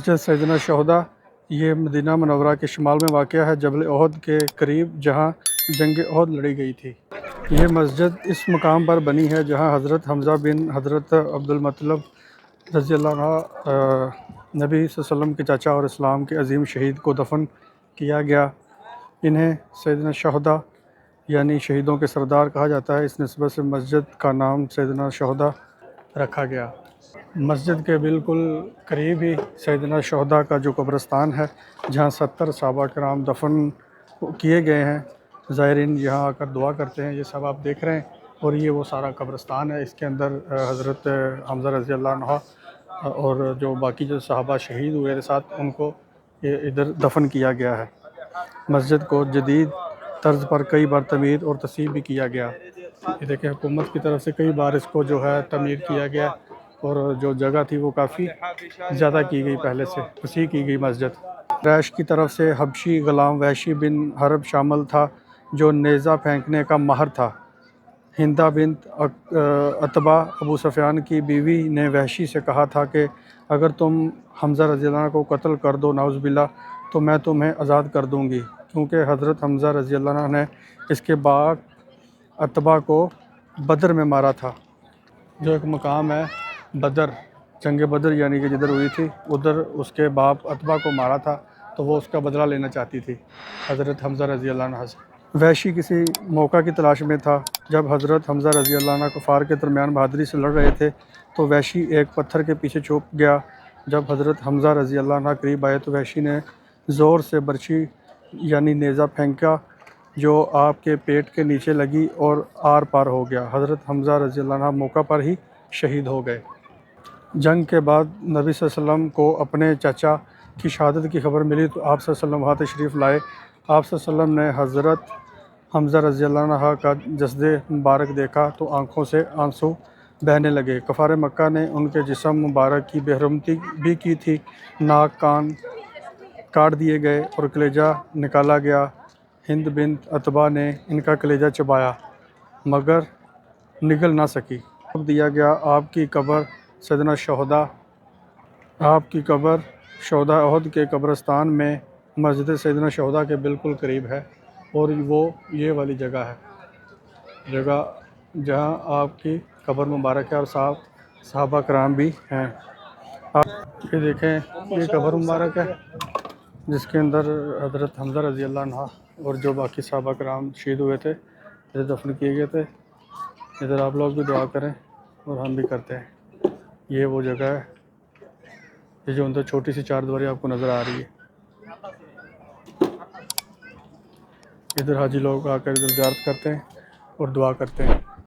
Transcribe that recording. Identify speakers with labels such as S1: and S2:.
S1: مسجد سیدنا شہدہ یہ مدینہ منورہ کے شمال میں واقع ہے، جبل احد کے قریب، جہاں جنگ احد لڑی گئی تھی۔ یہ مسجد اس مقام پر بنی ہے جہاں حضرت حمزہ بن حضرت عبدالمطلب رضی اللہ عنہ نبی صلی اللہ علیہ وسلم کے چاچا اور اسلام کے عظیم شہید کو دفن کیا گیا۔ انہیں سیدنا شہدہ یعنی شہیدوں کے سردار کہا جاتا ہے، اس نسبت سے مسجد کا نام سیدنا شہدہ رکھا گیا۔ مسجد کے بالکل قریب ہی سیدنا شہدہ کا جو قبرستان ہے، جہاں 70 صحابہ کرام دفن کیے گئے ہیں۔ زائرین یہاں آ کر دعا کرتے ہیں، یہ سب آپ دیکھ رہے ہیں، اور یہ وہ سارا قبرستان ہے۔ اس کے اندر حضرت حمزہ رضی اللہ عنہ اور جو باقی جو صحابہ شہید ہوئے تھے ساتھ، ان کو ادھر دفن کیا گیا ہے۔ مسجد کو جدید طرز پر کئی بار تعمیر اور تصحیح بھی کیا گیا۔ یہ دیکھیں، حکومت کی طرف سے کئی بار اس کو جو ہے تعمیر کیا گیا، اور جو جگہ تھی وہ کافی زیادہ کی گئی، پہلے سے وسیع کی گئی مسجد۔ قریش کی طرف سے حبشی غلام وحشی بن حرب شامل تھا، جو نیزہ پھینکنے کا ماہر تھا۔ ہندہ بنت عتبہ ابو سفیان کی بیوی نے وحشی سے کہا تھا کہ اگر تم حمزہ رضی اللہ عنہ کو قتل کر دو نعوذ باللہ، تو میں تمہیں آزاد کر دوں گی، کیونکہ حضرت حمزہ رضی اللہ عنہ نے اس کے باپ عتبہ کو بدر میں مارا تھا۔ جو ایک مقام ہے بدر، جنگ بدر یعنی کہ جدھر ہوئی تھی، ادھر اس کے باپ عتبہ کو مارا تھا، تو وہ اس کا بدلہ لینا چاہتی تھی حضرت حمزہ رضی اللہ عنہ سے۔ وحشی کسی موقع کی تلاش میں تھا۔ جب حضرت حمزہ رضی اللہ عنہ کفار کے درمیان بہادری سے لڑ رہے تھے، تو وحشی ایک پتھر کے پیچھے چھپ گیا۔ جب حضرت حمزہ رضی اللہ عنہ قریب آئے تو وحشی نے زور سے برچھی یعنی نیزہ پھینکا، جو آپ کے پیٹ کے نیچے لگی اور آر پار ہو گیا۔ حضرت حمزہ رضی اللہ عنہ موقع پر ہی شہید ہو گئے۔ جنگ کے بعد نبی صلی اللہ علیہ وسلم کو اپنے چچا کی شہادت کی خبر ملی، تو آپ صلی اللہ علیہ وسلم وہاں تشریف لائے۔ آپ صلی اللہ علیہ وسلم نے حضرت حمزہ رضی اللہ عنہ کا جسد مبارک دیکھا تو آنکھوں سے آنسو بہنے لگے۔ کفار مکہ نے ان کے جسم مبارک کی بے حرمتی بھی کی تھی، ناک کان کاٹ دیے گئے اور کلیجہ نکالا گیا۔ ہند بنت عتبہ نے ان کا کلیجہ چبایا، مگر نگل نہ سکی۔ اب دیا گیا۔ آپ کی قبر سیدنا شہدہ شہداء احد کے قبرستان میں مسجد سیدنا شہدہ کے بالکل قریب ہے، اور وہ یہ والی جگہ ہے، جگہ جہاں آپ کی قبر مبارک ہے، اور صحابہ کرام بھی ہیں۔ آپ یہ دیکھیں، یہ قبر مبارک ہے جس کے اندر حضرت حمزہ رضی اللہ عنہ اور جو باقی صحابہ کرام شہید ہوئے تھے، ادھر دفن کیے گئے تھے۔ ادھر آپ لوگ بھی دعا کریں اور ہم بھی کرتے ہیں۔ یہ وہ جگہ ہے، یہ جو اندر چھوٹی سی چار دیواری آپ کو نظر آ رہی ہے، ادھر حاجی لوگ آ کر ادھر زیارت کرتے ہیں اور دعا کرتے ہیں۔